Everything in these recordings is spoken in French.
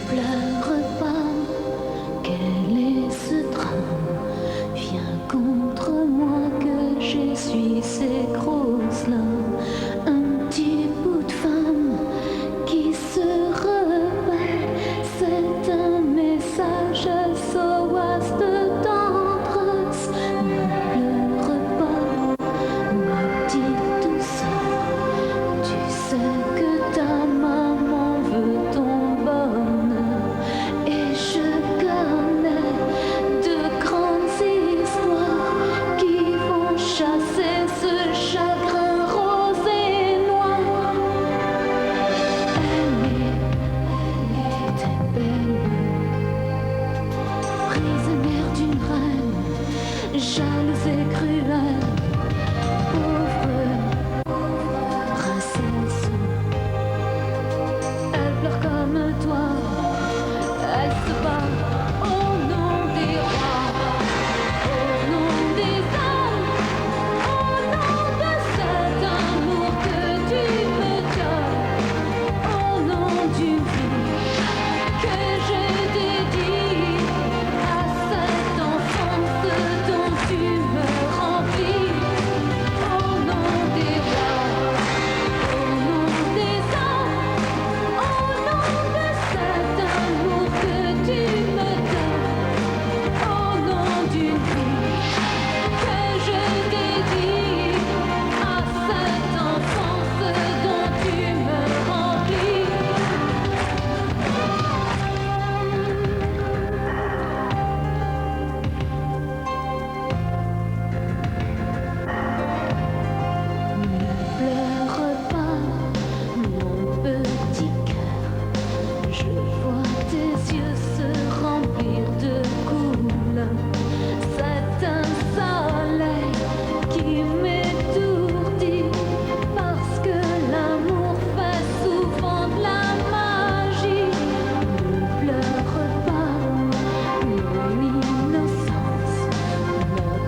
pleure pas, quel est ce drame? Viens contre moi que j'essuie ces grosses larmes. Un petit bout de femme qui se rebelle, c'est un message SOS de tendresse. Ne pleure pas, ma petite douceur, tu sais que ta maman veut ton bonheur. Et je connais de grandes histoires qui vont chasser ce chagrin rose et noir. Elle était belle, prisonnière d'une reine, jalouse et cruelle, pauvre princesse. Elle pleure comme toi, elle se bat au nom des rois, au nom des hommes, au nom de cet amour que tu me donnes, au nom d'une vie que je dédie à cette enfance dont tu me remplis, au nom des rois, au nom des hommes, au nom de cet amour que tu me donnes, au nom d'une vie que je dédie à cette enfance dont tu me remplis. Ne pleure pas, mon petit cœur. Je vois tes yeux se remplir de couleurs. C'est un soleil qui m'étourdit parce que l'amour fait souvent de la magie. Ne pleure pas, mon innocence.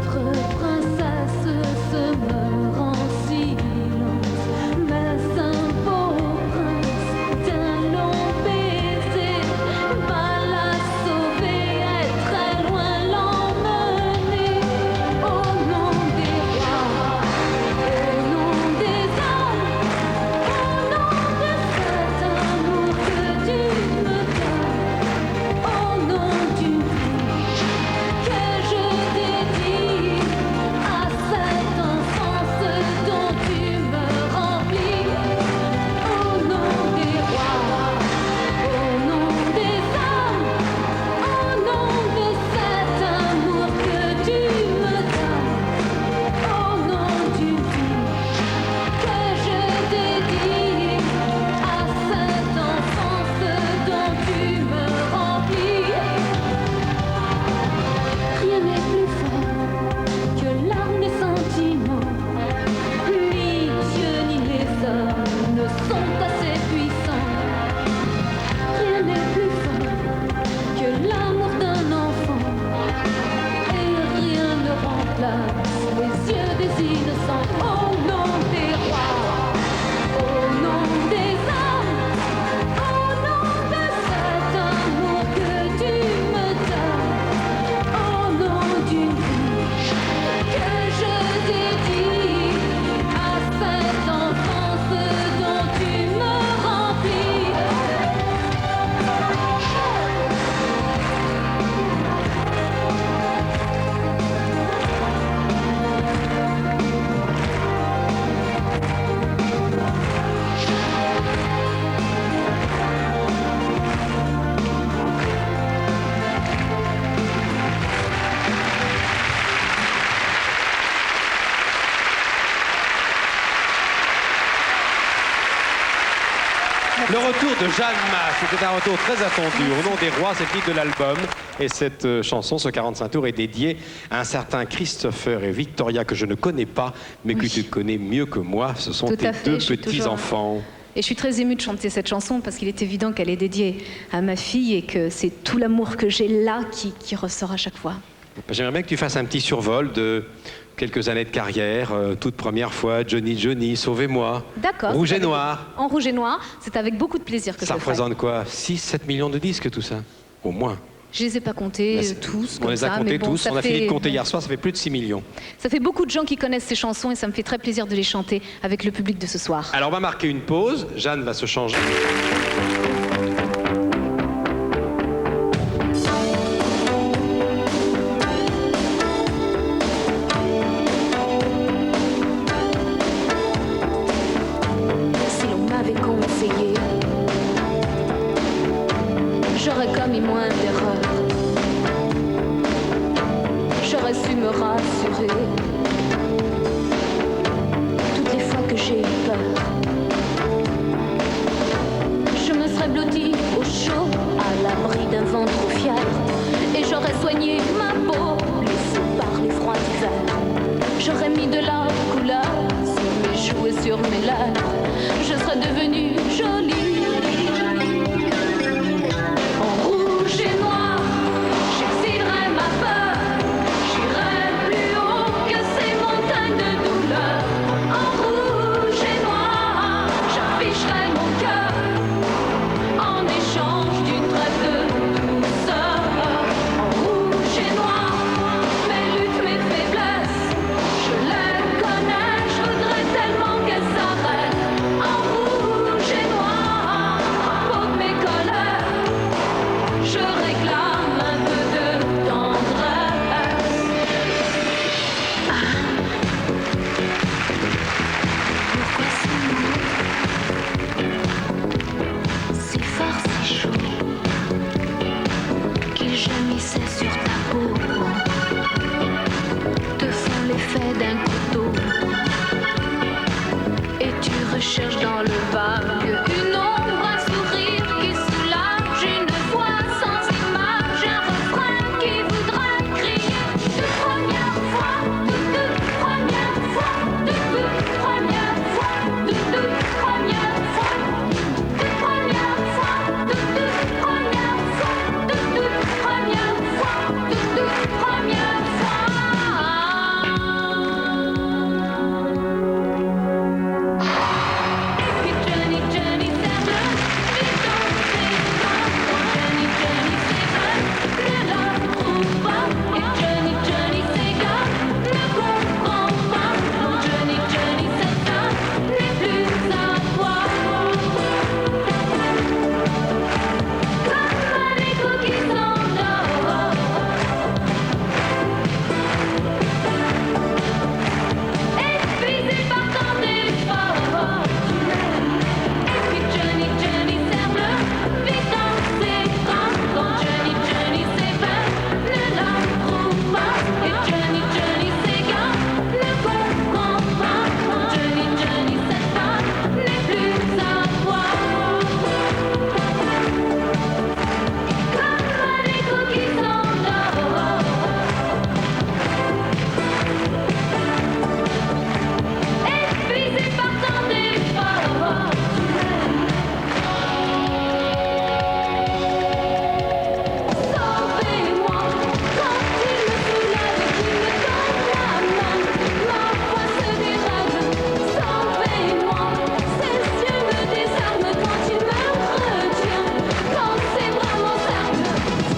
Notre princesse se meurt en silence, mais un beau prince d'un long baiser va la sauver et très loin l'emmener. Au nom des rois, au nom des hommes, au nom de cet amour que tu me donnes, au nom d'une vie que je dédie à cette enfance dont tu me remplis, au nom des rois, au nom des hommes, au nom de cet amour que tu me donnes, au nom d'une vie que je dédie à cette enfance dont tu me remplis. Rien n'est plus fort que l'arme des sentiments. Ni Dieu ni les hommes ne sont assez puissants. Rien n'est plus fort que l'amour d'un enfant. Et rien ne remplace les yeux des innocents. Au nom des rois, au nom des hommes, au nom de cet amour que tu me donnes, au nom d'une vie que je dédie à cette enfance dont tu me remplis. Le retour de Jeanne Mas, c'était un retour très attendu. Au nom des rois, c'est le titre de l'album. Et cette chanson, ce 45 tours, est dédiée à un certain Christopher et Victoria que je ne connais pas, mais que tu connais mieux que moi. Ce sont tes deux petits-enfants. Et je suis très émue de chanter cette chanson parce qu'il est évident qu'elle est dédiée à ma fille et que c'est tout l'amour que j'ai là qui ressort à chaque fois. J'aimerais bien que tu fasses un petit survol de quelques années de carrière, toute première fois, Johnny Johnny, Sauvez-moi. D'accord. Rouge c'est et avec- noir. En rouge et noir, c'est avec beaucoup de plaisir que Ça je le ferai. représente quoi? 6-7 millions de disques, tout ça? Au moins. Je les ai pas comptés Là, c'est- tous On comme les a ça, comptés mais bon, tous. ça On a fini fait- de compter hier soir, ça fait plus de 6 millions. Ça fait beaucoup de gens qui connaissent ces chansons et ça me fait très plaisir de les chanter avec le public de ce soir. Alors on va marquer une pause. Jeanne va se changer. Si l'on m'avait conseillé, j'aurais commis moins d'erreurs. J'aurais su me rassurer toutes les fois que j'ai eu peur. Je me serais blottie au chaud, à l'abri d'un vent trop fier, et j'aurais soigné ma peau, blessée par les froids d'hiver. J'aurais mis de la couleur sur mes joues et sur mes lèvres. Je serais devenue jolie. En rouge et noir, j'exilerais ma peur. J'irais plus haut que ces montagnes de douleur. En rouge et noir, j'afficherais mon cœur en échange d'une trêve de douceur. En rouge et noir, mes luttes, mes faiblesses, je les connais, je voudrais tellement qu'elles s'arrêtent. En rouge et noir, à peau de mes colères, je réclame un peu de tendresse. Pourquoi ces mots, si fort, si chaud, qu'ils gémissaient sur ta peau, te font l'effet d'un couteau, et tu recherches dans le vague une ombre, un sourire qui soulage, une voix sans image, un refrain qui voudrait crier toute première fois, toute première fois, toute première fois, toute première fois, toute première fois, toute première fois, toute première fois, toute première fois. Et puis Johnny, Johnny s'aime, vite dans ses bras. Quand Johnny, Johnny s'éveille, ne la trouve pas. Et Johnny, Johnny s'égare, ne comprend pas. Quand Johnny, Johnny s'éteint, n'est plus à voir. Comme un écho qui s'endort. Épuisé par tant d'efforts. Et puis Johnny, Johnny serre vite dans ses bras. Quand Johnny, Johnny s'éveille, ne la trouve pas. Et Johnny, Johnny s'égare, ne comprend pas. Quand Johnny, Johnny s'éteint, n'est plus à voir. Comme un écho qui s'endort. Épuisé par tant d'efforts. Sauvez-moi quand il me soulève, qu'il me tend la main. Ma voix se dérègle. Sauvez-moi, ses yeux me désarment quand il me retient, quand ses bras m'encerclent.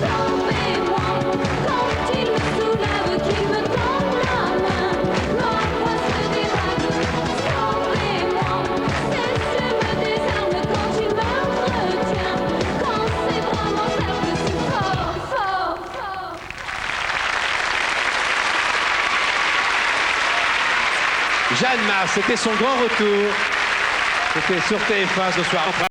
Sauvez-moi quand il me soulève, qu'il me tend la main. Ma voix se dérègle. Sauvez-moi, ses yeux me désarment quand il me retient, quand ses bras m'encerclent si fort, fort, fort. Jeanne Masse, c'était son grand retour. C'était sur TF1 ce soir.